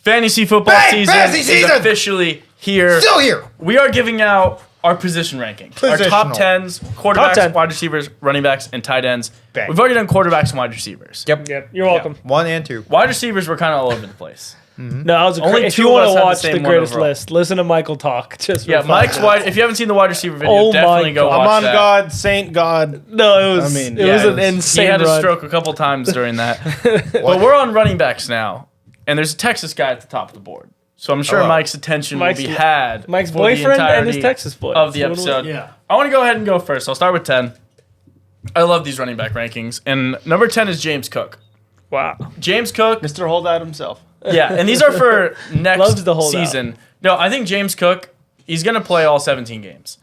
Fantasy football season is officially here. Still here. We are giving out our position ranking. Our top 10s, quarterbacks, 10. wide receivers, running backs, and tight ends. Bang. We've already done quarterbacks and wide receivers. Yep. You're welcome. 1 and 2. Wide receivers were kind of all over the place. No, that was Only if two you of want us to had the watch same the one greatest overall. list, listen to Michael talk. Just Yeah, for Mike's fun. wide. If you haven't seen the wide receiver video, Oh definitely my go God. watch I'm on that. God, Saint God. No, it was. I mean, it yeah, was it an was- insane He had a run. stroke a couple times during that. But we're on running backs now, and there's a Texas guy at the top of the board. So I'm sure Hello. Mike's attention Mike's- will be had. Mike's for the boyfriend and his entirety Texas boy. of the So what do we- episode. Yeah. I want to go ahead and go first. I'll start with 10. I love these running back rankings, and number 10 is James Cook. Wow. James Cook. Mr. Holdout himself. Yeah, and these are for next Loves the holdout. season. No, I think James Cook, he's going to play all 17 games.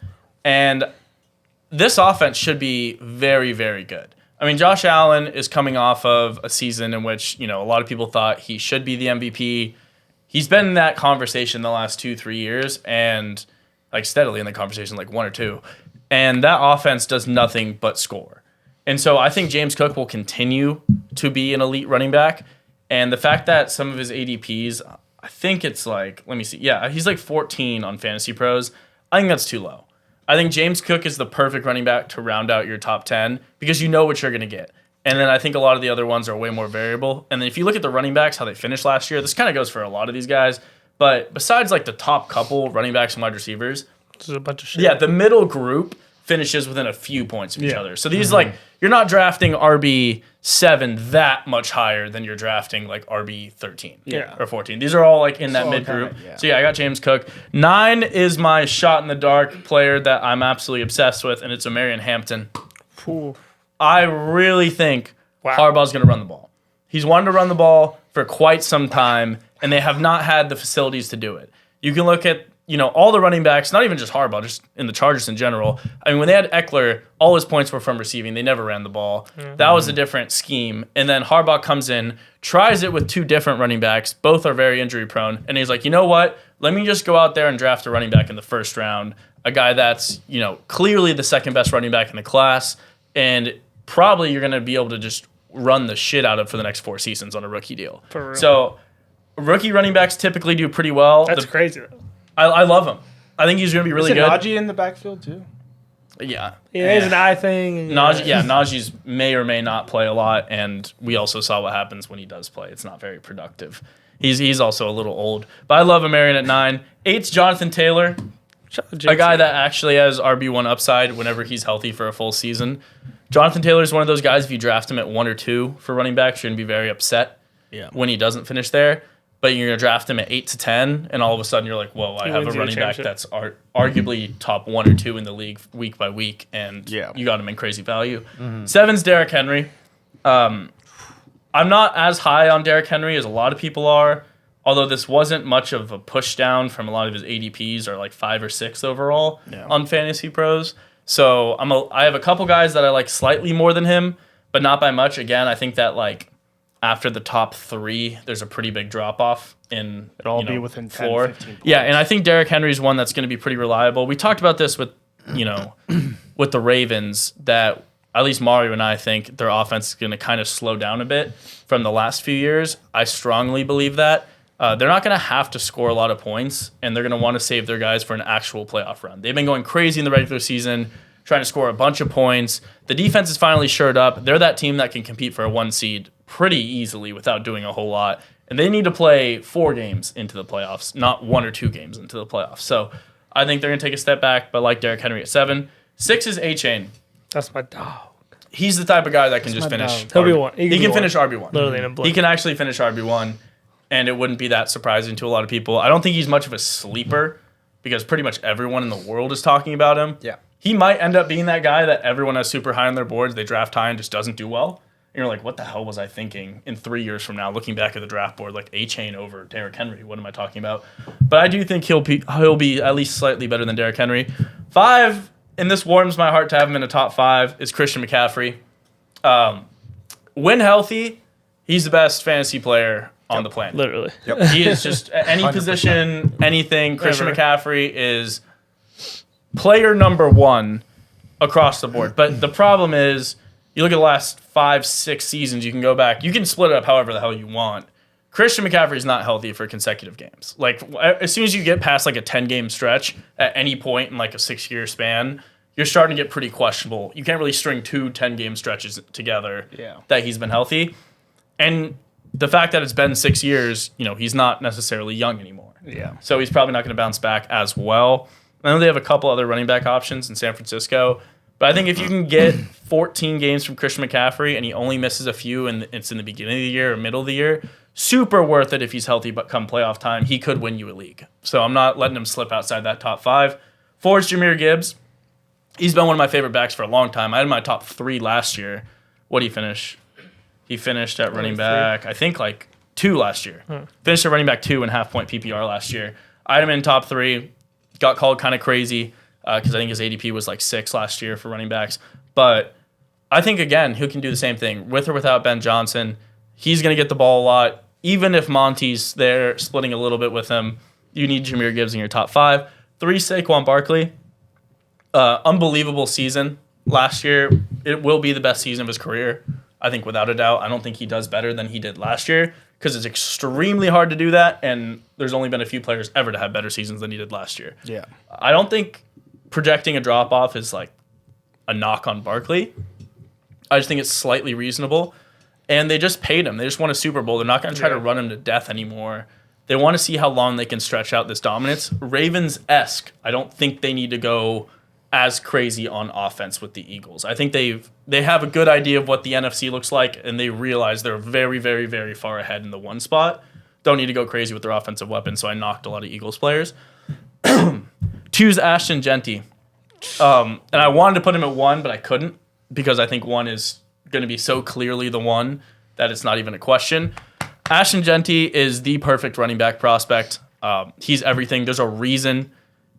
And this offense should be very, very good. I mean, Josh Allen is coming off of a season in which, a lot of people thought he should be the MVP. He's been in that conversation the last 2-3 years and steadily in the conversation, 1 or 2. And that offense does nothing but score. And so I think James Cook will continue to be an elite running back. And the fact that some of his ADPs, I think it's let me see. Yeah, he's 14 on Fantasy Pros. I think that's too low. I think James Cook is the perfect running back to round out your top 10 because you know what you're going to get. And then I think a lot of the other ones are way more variable. And then if you look at the running backs, how they finished last year, this kind of goes for a lot of these guys. But besides the top couple running backs and wide receivers, This is a bunch of shit. yeah, the middle group finishes within a few points of each Yeah. other. So these you're not drafting RB7 that much higher than you're drafting RB13 or 14. These are all in that all mid group. kinda, yeah. So yeah, I got James Cook. 9 is my shot in the dark player that I'm absolutely obsessed with, and it's Marion Hampton. Ooh. I really think Wow. Harbaugh's going to run the ball. He's wanted to run the ball for quite some time, and they have not had the facilities to do it. You can look at all the running backs, not even just Harbaugh, just in the Chargers in general. I mean, when they had Eckler, all his points were from receiving. They never ran the ball. That was a different scheme. And then Harbaugh comes in, tries it with 2 different running backs. Both are very injury prone. And he's like, you know what? Let me just go out there and draft a running back in the first round, a guy that's, clearly the second best running back in the class. And probably you're going to be able to just run the shit out of for the next 4 seasons on a rookie deal. For real. So rookie running backs typically do pretty well. That's crazy, though. I love him. I think he's going to be really Is it good. Najee in the backfield too? Yeah. Yeah, it's an eye thing. Najee's may or may not play a lot, and we also saw what happens when he does play. It's not very productive. He's also a little old. But I love Marion at 9. 8's Jonathan Taylor, a guy that actually has RB1 upside whenever he's healthy for a full season. Jonathan Taylor is one of those guys, if you draft him at 1 or 2 for running backs, you're going to be very upset when he doesn't finish there. But you're going to draft him at 8 to 10, and all of a sudden you're like, whoa, I have a wins you a running back championship. that's arguably top 1 or 2 in the league week by week, and Yeah. you got him in crazy value. 7's Derrick Henry. I'm not as high on Derrick Henry as a lot of people are, although this wasn't much of a push down from a lot of his ADPs, or 5 or 6 overall on Fantasy Pros. So I have a couple guys that I like slightly more than him, but not by much. Again, I think that after the top 3, there's a pretty big drop off in It'll all be within 10, floor. 15 points. Yeah, and I think Derrick Henry's one that's going to be pretty reliable. We talked about this with with the Ravens, that at least Mario and I think their offense is going to kind of slow down a bit from the last few years. I strongly believe that. They're not going to have to score a lot of points, and they're going to want to save their guys for an actual playoff run. They've been going crazy in the regular season, trying to score a bunch of points. The defense is finally shored up. They're that team that can compete for a 1 seed pretty easily without doing a whole lot. And they need to play 4 games into the playoffs, not 1 or 2 games into the playoffs. So I think they're going to take a step back, but I like Derrick Henry at 7. 6 is A-Chain. That's my dog. He's the type of guy that can just my finish. dog. He'll be RB. one. He can finish RB1. Literally in a blink. He can actually finish RB1, and it wouldn't be that surprising to a lot of people. I don't think he's much of a sleeper because pretty much everyone in the world is talking about him. Yeah. He might end up being that guy that everyone has super high on their boards. They draft high and just doesn't do well. And you're like, what the hell was I thinking in 3 years from now, looking back at the draft board, A-Chain over Derrick Henry? What am I talking about? But I do think he'll be at least slightly better than Derrick Henry. 5, and this warms my heart to have him in the top 5, is Christian McCaffrey. When healthy, he's the best fantasy player on the planet. Literally. He is just any position, anything. Christian Ever. McCaffrey is player number 1 across the board. But the problem is, you look at the last 5-6 seasons, you can go back. You can split it up however the hell you want. Christian McCaffrey is not healthy for consecutive games. Like, as soon as you get past like a 10-game stretch at any point in like a 6-year span, you're starting to get pretty questionable. You can't really string 2 10-game stretches together that he's been healthy. And the fact that it's been 6 years, he's not necessarily young anymore. Yeah. So he's probably not going to bounce back as well. I know they have a couple other running back options in San Francisco, but I think if you can get 14 games from Christian McCaffrey and he only misses a few and it's in the beginning of the year or middle of the year, super worth it if he's healthy, but come playoff time, he could win you a league. So I'm not letting him slip outside that top 5. 4 is Jahmyr Gibbs. He's been one of my favorite backs for a long time. I had him in my top 3 last year. What did he finish? He finished at running back, I think 2 last year. Finished at running back 2 and half-point PPR last year. I had him in top 3. Got called kind of crazy because I think his ADP was 6 last year for running backs. But I think, again, he can do the same thing. With or without Ben Johnson, he's going to get the ball a lot. Even if Monty's there splitting a little bit with him, you need Jahmyr Gibbs in your top 5. 3, Saquon Barkley. Unbelievable season last year. It will be the best season of his career, I think, without a doubt. I don't think he does better than he did last year because it's extremely hard to do that, and there's only been a few players ever to have better seasons than he did last year. Yeah. I don't think projecting a drop-off is a knock on Barkley. I just think it's slightly reasonable. And they just paid him. They just won a Super Bowl. They're not going to try to run him to death anymore. They want to see how long they can stretch out this dominance. Ravens-esque, I don't think they need to go as crazy on offense with the Eagles. I think they have a good idea of what the NFC looks like, and they realize they're very, very, very far ahead in the 1 spot. Don't need to go crazy with their offensive weapons, so I knocked a lot of Eagles players. 2's Ashton Genty. And I wanted to put him at 1, but I couldn't because I think 1 is going to be so clearly the one that it's not even a question. Ashton Genty is the perfect running back prospect. He's everything. There's a reason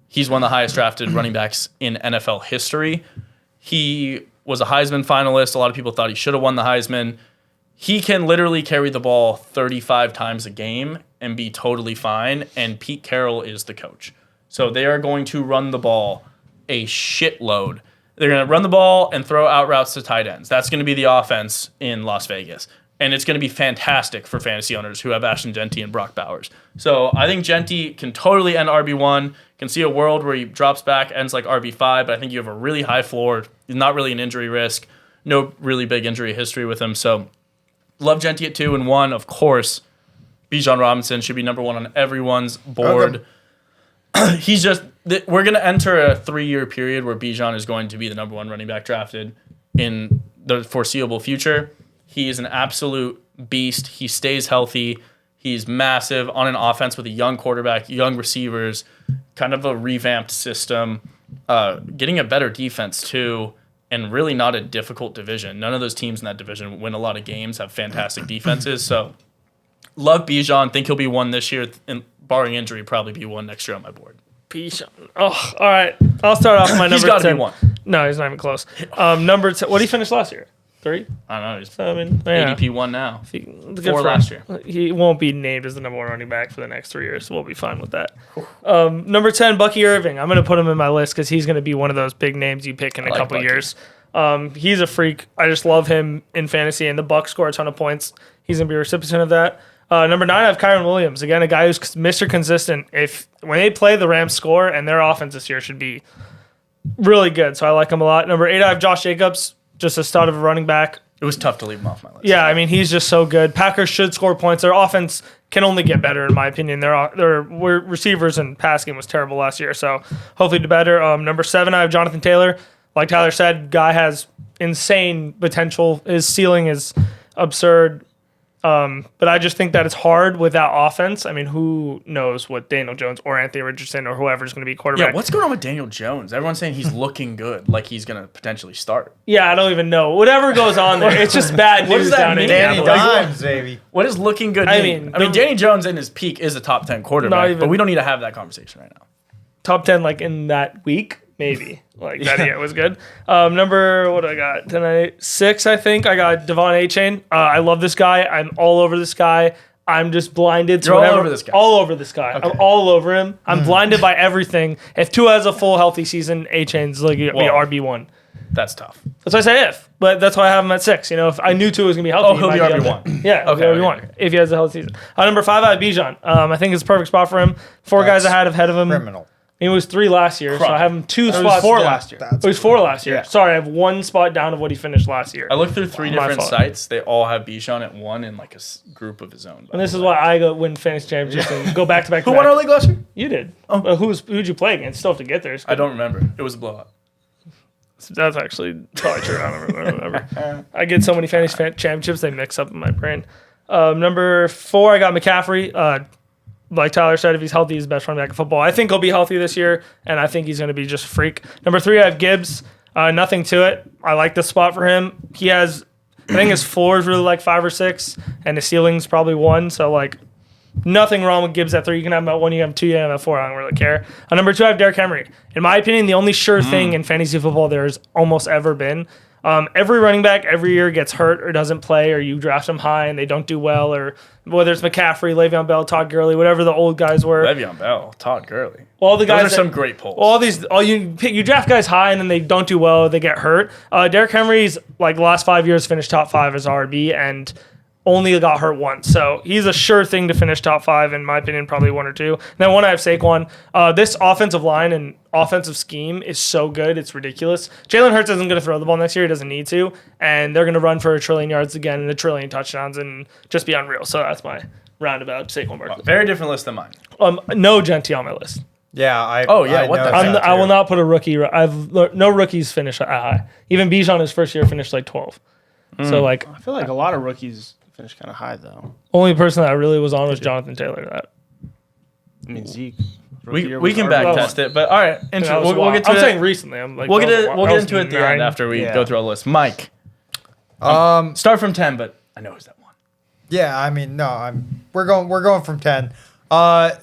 he's one of the highest drafted running backs in NFL history. He was a Heisman finalist. A lot of people thought he should have won the Heisman. He can literally carry the ball 35 times a game and be totally fine, and Pete Carroll is the coach. So they are going to run the ball a shitload. They're going to run the ball and throw out routes to tight ends. That's going to be the offense in Las Vegas. And it's going to be fantastic for fantasy owners who have Ashton Genty and Brock Bowers. So I think Genty can totally end RB1, can see a world where he drops back, ends like RB5, but I think you have a really high floor. He's not really an injury risk. No really big injury history with him. So love Genty at 2 and 1. Of course, Bijan Robinson should be number 1 on everyone's board. He's just, we're going to enter a 3-year period where Bijan is going to be the number 1 running back drafted in the foreseeable future. He is an absolute beast. He stays healthy. He's massive on an offense with a young quarterback, young receivers, kind of a revamped system, getting a better defense too, and really not a difficult division. None of those teams in that division win a lot of games, have fantastic defenses. So love Bijan. Think he'll be 1 this year, and barring injury, probably be 1 next year on my board. Bijan. Oh, all right. I'll start off my number 10. He's got to be 1. No, he's not even close. Number 10. What did he finish last year? 3? I don't know. He's ADP 1 now. 4 last year. He won't be named as the number 1 running back for the next 3 years, so we'll be fine with that. Number 10, Bucky Irving. I'm going to put him in my list because he's going to be one of those big names you pick in a couple years. He's a freak. I just love him in fantasy, and the Bucs score a ton of points. He's going to be a recipient of that. Number 9, I have Kyron Williams. Again, a guy who's Mr. Consistent. When they play, the Rams score, and their offense this year should be really good, so I like him a lot. Number 8, I have Josh Jacobs, just a stud of a running back. It was tough to leave him off my list. Yeah, I mean, he's just so good. Packers should score points. Their offense can only get better, in my opinion. Their receivers and pass game was terrible last year, so hopefully do better. Number 7, I have Jonathan Taylor. Like Tyler said, guy has insane potential. His ceiling is absurd. But I just think that it's hard without offense. I mean, who knows what Daniel Jones or Anthony Richardson or whoever's going to be quarterback. Yeah, what's going on with Daniel Jones? Everyone's saying he's looking good, like he's going to potentially start. Yeah, I don't even know. Whatever goes on there, it's just bad What news does that down in mean? Danny Indianapolis. Dimes, baby. What does looking good mean? I mean, Danny Jones in his peak is a top 10 quarterback, but we don't need to have that conversation right now. Top 10, like in that week, maybe. Like that, yeah, was good. Number, what do I got tonight? 6, I think. I got Devon Achane. I love this guy. I'm all over this guy. I'm just blinded to You're whatever. all over this guy. All over this guy. Okay. I'm all over him. I'm blinded by everything. If Tua has a full healthy season, Achane's like be RB1. That's tough. That's why I say if, but that's why I have him at 6. You know, if I knew Tua was gonna be healthy, Oh, he'll be might up RB1. there. Yeah, Okay, he'll be RB1 if he has a healthy season. Number 5, I have Bijan. I think it's a perfect spot for him. 4 guys ahead of him. Criminal. He was 3 last year, so I have him 2 It spots. was 4 down. last year. It was 4 last year. Yeah. Sorry, I have 1 spot down of what he finished last year. I looked through 3 My different fault. sites. They all have Bijan at 1 in like a group of his own. And this is why I go win fantasy championships and go back to back. Who won our league last year? You did. Oh. Who'd you play against? Still have to get there. I don't remember. It was a blowout. That's actually probably true. I don't remember. I get so many fantasy championships, they mix up in my brain. Number 4, I got McCaffrey. Like Tyler said, if he's healthy, he's the best running back in football. I think he'll be healthy this year, and I think he's going to be just a freak. Number 3, I have Gibbs. Nothing to it. I like this spot for him. He has, I think his floor is really like 5 or 6, and his ceiling's probably 1. So, like, nothing wrong with Gibbs at 3. You can have him at 1, you can have him 2, you can have him at 4. I don't really care. Number 2, I have Derrick Henry. In my opinion, the only sure thing in fantasy football there's almost ever been. Every running back every year gets hurt or doesn't play, or you draft them high and they don't do well, or whether it's McCaffrey, Le'Veon Bell, Todd Gurley, whatever the old guys were. Le'Veon Bell, Todd Gurley. All the guys Those are some great polls. you draft guys high and then they don't do well, they get hurt. Derrick Henry's like the last 5 years finished top 5 as RB and only got hurt once. So he's a sure thing to finish top 5, in my opinion, probably 1 or 2. And then 1, I have Saquon. This offensive line and offensive scheme is so good, it's ridiculous. Jalen Hurts isn't going to throw the ball next year. He doesn't need to. And they're going to run for 1 trillion yards again and 1 trillion touchdowns and just be unreal. So that's my roundabout Saquon Barkley. Very different list than mine. No Genty on my list. Yeah. Oh, yeah, what know the that heck? I will too. not put a rookie. No rookies finish at high. Even Bijan his first year finished like 12. So like I feel like a lot of rookies finish kind of high though. only person that I really was on was Jonathan Taylor. That I mean Zeke. We can back test it, but all right. that was We'll get to I'm it. saying recently. I'm like We'll get that was into it at the end 9. after we Yeah. go through our list. Mike, Um. start from 10, but I know who's at 1. Yeah. I mean, no. We're going from 10.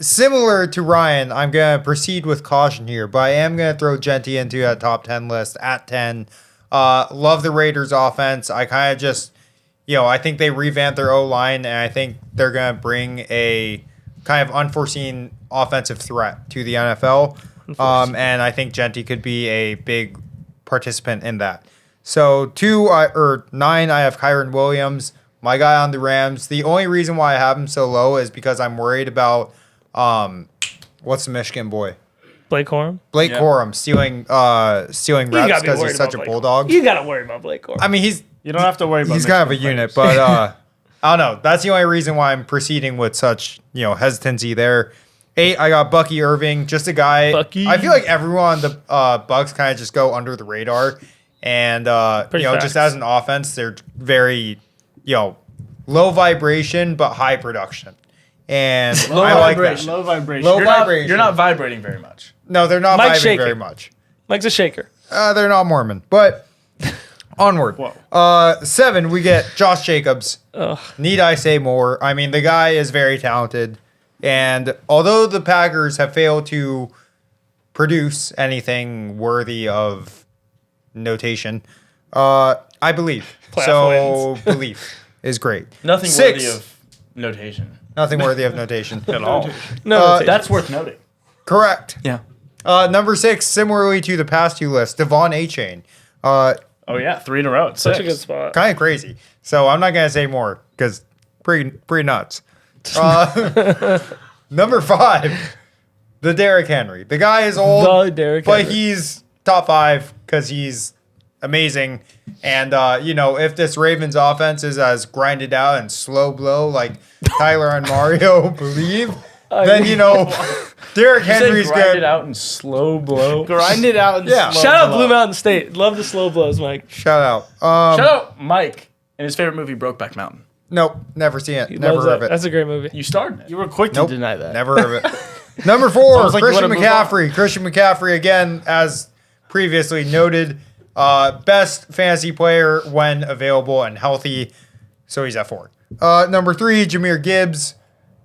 Similar to Ryan, I'm gonna proceed with caution here, but I am gonna throw Genty into that top 10 list at 10. Love the Raiders offense. I kind of just, I think they revamped their O-line, and I think they're going to bring a kind of unforeseen offensive threat to the NFL. And I think Genty could be a big participant in that. So 9, I have Kyron Williams, my guy on the Rams. The only reason why I have him so low is because I'm worried about, what's the Michigan boy? Blake Corum. Blake Corum stealing reps gotta be because worried he's such a about Blake bulldog. You gotta worry about Blake Corum. I mean, You don't have to worry about he's kind of a Michigan unit, players. but I don't know. That's the only reason why I'm proceeding with such hesitancy there. 8, I got Bucky Irving, just a guy. Bucky. I feel like everyone on the Bucks kind of just go under the radar, and Pretty just fast. as an offense, they're very low vibration but high production, and Low I like vibration. that. Low vibration. Low You're not, vibration. you're not vibrating very much. No, they're not Mike's vibrating shaking. very much. Mike's a shaker. They're not Mormon, but onward. Whoa. 7, we get Josh Jacobs. Ugh. Need I say more? I mean, the guy is very talented. And although the Packers have failed to produce anything worthy of notation, I believe. Playoff Belief is great. Nothing 6, worthy of notation nothing worthy of notation. at all. No, That's worth noting. Correct. Yeah. Number 6, similarly to the past 2 lists, Devon Achane. Oh, yeah. 3 in a row. such a 6. good spot. Kind of crazy. So I'm not going to say more because pretty nuts. Number 5, the Derrick Henry. The guy is old, The Derrick but Henry. he's top 5 because he's amazing. And, if this Ravens offense is as grinded out and slow blow like Tyler and Mario believe, then, Derrick Henry's grind good. it out in slow blow. Grind it out. And Yeah. slow Shout out blow. Blue Mountain State. Love the slow blows, Mike. Shout out. Shout out Mike and his favorite movie, Brokeback Mountain. Nope, never seen it. He Never loves heard of that. it. That's a great movie. You starred in it. You were quick to Nope, deny that. never heard of it. Number 4, Sounds like you Christian wanna move on. McCaffrey. Christian McCaffrey, again, as previously noted, best fantasy player when available and healthy. So he's at 4. Number 3, Jahmyr Gibbs.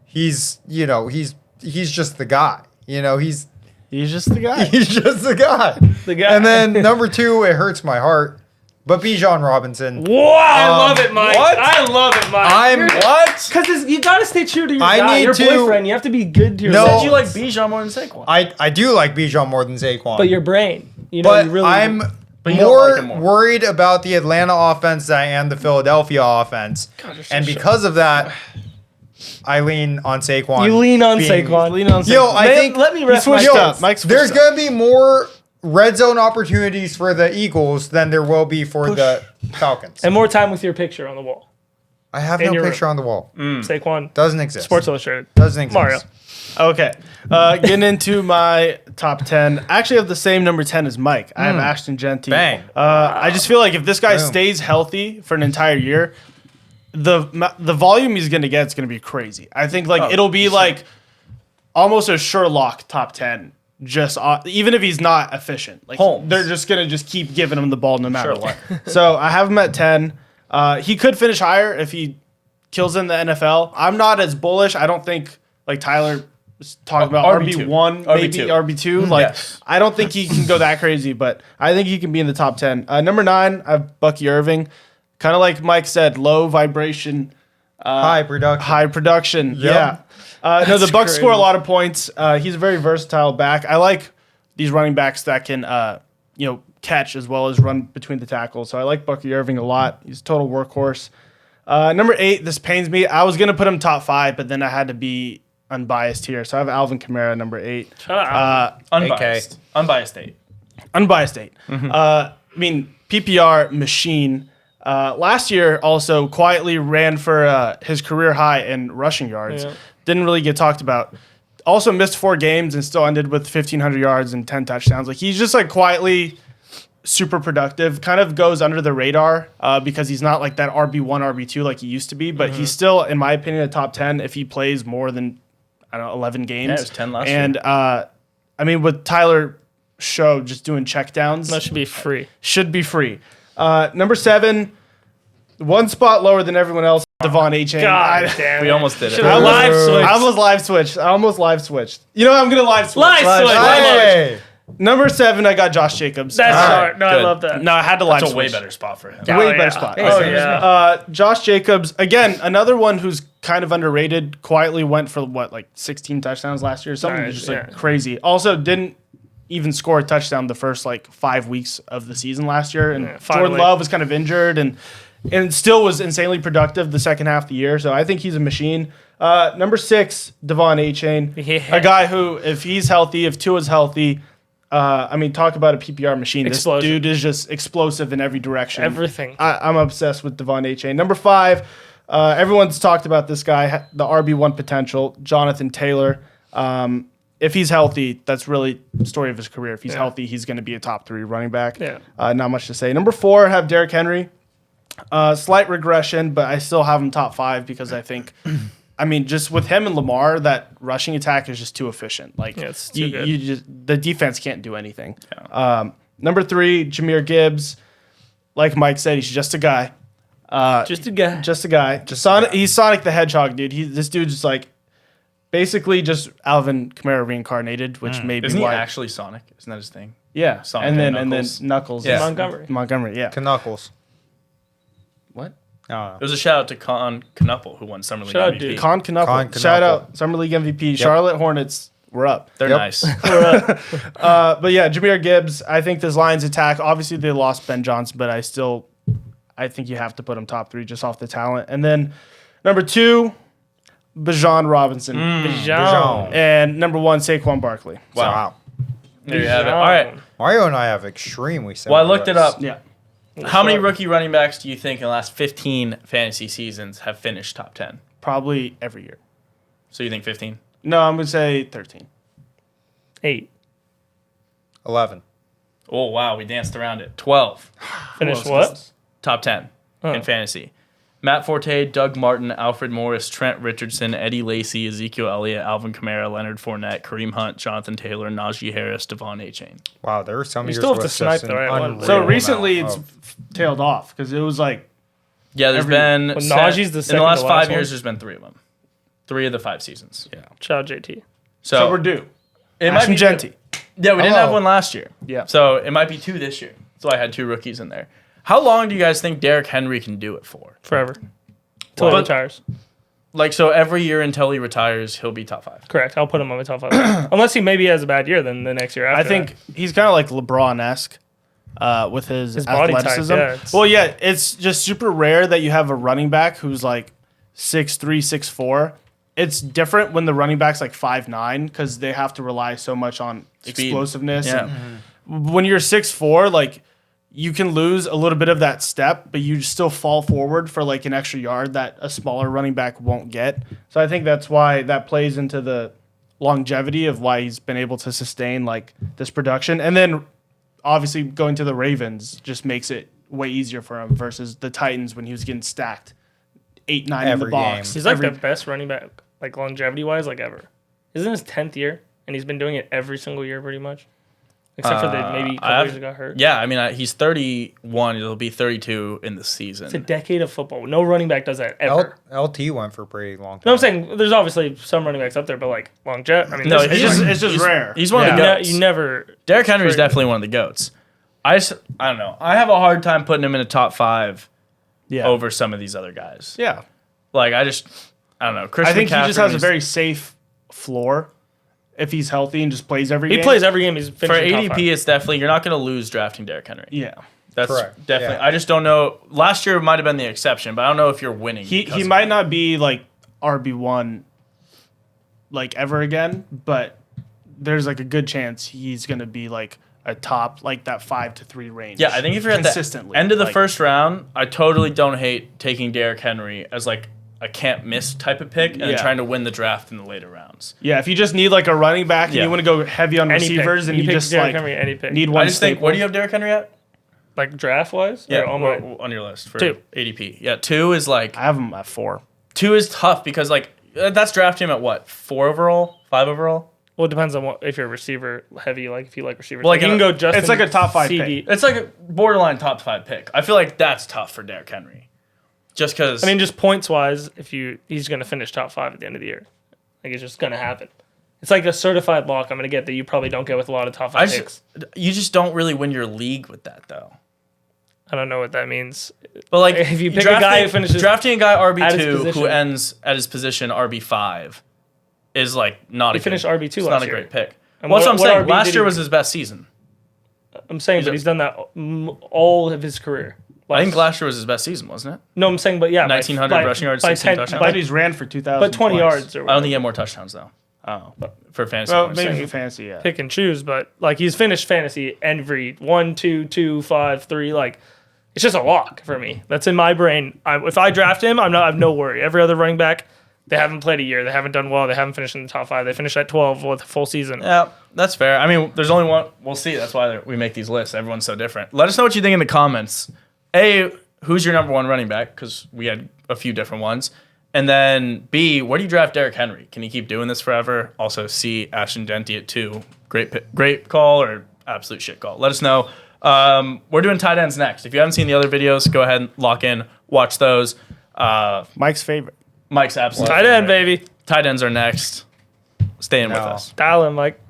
He's just the guy. He's just the guy. he's just the guy. The guy. And then number 2, it hurts my heart, but Bijan Robinson. Whoa, I love it, Mike. what? I love it, Mike. I'm What? Because you gotta stay true to your I guy, need your to- boyfriend. You have to be good to your No. Said you like Bijan more than Saquon. I do like Bijan more than Saquon. But your brain, but you really. I'm But you don't more, like him more. worried about the Atlanta offense than I am the Philadelphia offense. And because of that, I lean on Saquon. You lean on being- Saquon. Lean on Yo, Saquon. I think let me He rest my switched case. up. Mike switched there's up. going to be more red zone opportunities for the Eagles than there will be for the Falcons. And more time with your picture on the wall. I have in no your picture on the wall. Saquon, Doesn't exist. Sports Illustrated. Doesn't exist. Mario. Okay. Getting into my top 10. I actually have the same number 10 as Mike. I have Ashton Genty. Bang. I just feel like if this guy Boom. stays healthy for an entire year, the volume he's going to get is going to be crazy. I think it'll be like almost a Sherlock top 10. Just even if he's not efficient, like Holmes. they're just gonna keep giving him the ball no matter Sherlock. what. So I have him at 10. He could finish higher if he kills in the NFL. I'm not as bullish. I don't think like Tyler was talking about RB2. RB1, maybe RB2. RB2. Like Yes. I don't think he can go that crazy, but I think he can be in the top 10. Number 9, I have Bucky Irving. Kind of like Mike said, low vibration, High production. high production. Yep. Yeah. No, the Bucks crazy. score a lot of points. He's a very versatile back. I like these running backs that can, catch as well as run between the tackles. So I like Bucky Irving a lot. He's a total workhorse. Number 8, this pains me. I was gonna put him top 5, but then I had to be unbiased here. So I have Alvin Kamara number 8. Unbiased. Unbiased 8. Unbiased 8. PPR machine. Last year also quietly ran for his career high in rushing yards. Yeah. Didn't really get talked about. Also missed 4 games and still ended with 1,500 yards and 10 touchdowns. Like he's just like quietly super productive. Kind of goes under the radar because he's not like that RB1, RB2 like he used to be. But he's still, in my opinion, a top 10 if he plays more than 11 games. Yeah, it was 10 last year. With Tyler Show just doing checkdowns, That should be free. should be free. Number 7, one spot lower than everyone else, Devon A-Chain. God damn We it. almost did it. Should've live switched. I almost live switched. You know what? I'm going to live switch. Live switch. I love it. Hey. Number 7, I got Josh Jacobs. That's All right, smart. No, I good. love that. No, I had to live That's a switch. way better spot for him. Yeah. Way Oh, better yeah. spot. Oh, yeah. Josh Jacobs, again, another one who's kind of underrated, quietly went for 16 touchdowns last year. Something Nice, just yeah. crazy. Also didn't even score a touchdown the first 5 weeks of the season last year. And Jordan finally. Love was kind of injured and still was insanely productive the second half of the year. So I think he's a machine. Number 6, Devon A-Chain. Yeah. A guy who, if he's healthy, if Tua's healthy, talk about a PPR machine. Explosion. This dude is just explosive in every direction. Everything. I'm obsessed with Devon A-Chain. Number 5, everyone's talked about this guy, the RB1 potential, Jonathan Taylor. If he's healthy, that's really the story of his career. If he's healthy, he's going to be a top 3 running back. Yeah. Not much to say. Number 4, I have Derrick Henry. Slight regression, but I still have him top 5 because I think, just with him and Lamar, that rushing attack is just too efficient. it's too good. The defense can't do anything. Number 3, Jahmyr Gibbs. Like Mike said, he's just a guy. Just a guy. Just a guy. He's Sonic the Hedgehog, dude. This dude's just basically just Alvin Kamara reincarnated, which may be Isn't he why. actually Sonic? Isn't that his thing? Yeah. Sonic and and then Knuckles. Knuckles. Yeah. Montgomery, yeah. Knuckles. What? It was a shout out to Con Knuckle, who won Summer League Shout out, MVP. dude. Con Knuckle. Con Shout Knuckle. out Summer League MVP. Charlotte Hornets. We're up. They're Yep. nice. But yeah, Jahmyr Gibbs. I think this Lions attack. Obviously, they lost Ben Johnson, but I think you have to put him top 3 just off the talent. And then number 2, Bijan Robinson, Jean. and number 1, Saquon Barkley. Wow. There you have it. All right. Mario and I have extremely similar. Well, I looked it lists. up. Yeah. How many rookie running backs do you think in the last 15 fantasy seasons have finished top 10? Probably every year. So you think 15? No, I'm gonna say 13. 8. 11. Oh, wow. We danced around it. 12. Finish Close, what? close. Top 10 Oh. in fantasy. Matt Forte, Doug Martin, Alfred Morris, Trent Richardson, Eddie Lacy, Ezekiel Elliott, Alvin Kamara, Leonard Fournette, Kareem Hunt, Jonathan Taylor, Najee Harris, Devon A-Chain. Wow, there were some You years still have to with snipe just the an right one. unreal So amount recently, it's of- tailed off because it was Yeah, there's Every- been Well, Najee's the in second the last to 5 last years. one. There's been 3 of them. 3 of the 5 seasons. Yeah. Shout out JT. so we're due. It might Ashton be Genty. Yeah, we didn't Hello. have one last year. Yeah. So it might be 2 this year. So I had 2 rookies in there. How long do you guys think Derrick Henry can do it for? Forever. Till he But- retires. So every year until he retires, he'll be top 5. Correct. I'll put him on my top 5. Unless he maybe has a bad year, then the next year after I think he's kind of like LeBron-esque. with his body type, athleticism. yeah, it's- Well, yeah, it's just super rare that you have a running back who's like 6'3", 6'4". It's different when the running back's like 5'9", because they have to rely so much on explosiveness. Yeah. And when you're 6'4", like you can lose a little bit of that step, but you still fall forward for like an extra yard that a smaller running back won't get. So I think that's why that plays into the longevity of why he's been able to sustain like this production. And then obviously going to the Ravens just makes it way easier for him versus the Titans when he was getting stacked 8-9 in the Every box. game. He's like the best running back, like longevity wise, like ever. Isn't his 10th year, and he's been doing it every single year pretty much, except for the maybe a couple years he got hurt. Yeah, I mean, he's 31. He'll be 32 in the season. It's a decade of football. No running back does that ever. LT went for a pretty long time. No, I'm saying there's obviously some running backs up there, but like longevity. I mean, No, this- It's just rare. He's one of the goats. you never. Derrick Henry's Crazy. definitely one of the goats. I don't know. I have a hard time putting him in a top 5 over some of these other guys. Yeah. Like, I don't know. Christian I think he just McCaffrey has a is- very safe floor if he's healthy and just plays every game. He plays every game. He's for finishing top ADP, five. it's definitely, you're not going to lose drafting Derrick Henry. Yeah. That's Correct. definitely. Yeah. I just don't know. Last year might have been the exception, but I don't know if you're winning. He because of might it. not be like RB1 like ever again, but there's like a good chance he's going to be like a top like that 5 to 3 range. Yeah, I think if you're at the consistently end of the like- first round, I totally don't hate taking Derrick Henry as like a can't miss type of pick and Yeah. trying to win the draft in the later rounds. Yeah, if you just need like a running back and Yeah. you want to go heavy on Any pick. receivers and you pick just Derrick like Henry, any pick. need one I just think, staple. what do you have Derrick Henry at? like draft wise. Yeah, on my, on your list for 2. ADP. Yeah, 2 is like I have him at 4. 2 is tough because like that's drafting him at what 4 overall, 5 overall. well, it depends on what if you're a receiver heavy. Like if you like receivers, Well, like you can go Justin. it's like a top 5 CD. It's like a borderline top 5 pick. I feel like that's tough for Derrick Henry, just because. I mean, just points wise, he's going to finish top 5 at the end of the year. Like it's just going to happen. It's like a certified lock I'm going to get that you probably don't get with a lot of top 5 picks. You just don't really win your league with that though. I don't know what that means. But like, If you pick a guy who finishes drafting a guy at his RB2 who position. ends at his position RB5 is like not He a finished good, RB2 it's last not a year. great pick. And Well, that's what I'm what saying. RB Last did year he- was his best season. I'm saying, but he's done that all of his career. I think last year was his best season, wasn't it? No, I'm saying, but yeah, 1,900 rushing yards, 16 touchdowns. But he's ran for 2,000. but 20 twice. yards or I don't whatever. think he had more touchdowns though Oh. for fantasy. Well, points. maybe for fantasy, yeah. Pick and choose, but like he's finished fantasy every 1, 2, 2, 5, 3. Like it's just a lock for me. That's in my brain. If I draft him, I have no worry. Every other running back, they haven't played a year. They haven't done well. They haven't finished in the top 5. They finished at 12 with a full season. Yeah, that's fair. I mean, there's only one. We'll see. That's why we make these lists. Everyone's so different. Let us know what you think in the comments. A, who's your number 1 running back? Because we had a few different ones. And then B, where do you draft Derrick Henry? Can he keep doing this forever? Also, C, Ashton Denty at 2. Great call or absolute shit call. Let us know. We're doing tight ends next. If you haven't seen the other videos, go ahead and lock in, watch those. Mike's favorite. Mike's absolute Tight end, favorite. baby. Tight ends are next. Stay in with us. Dial in, Mike.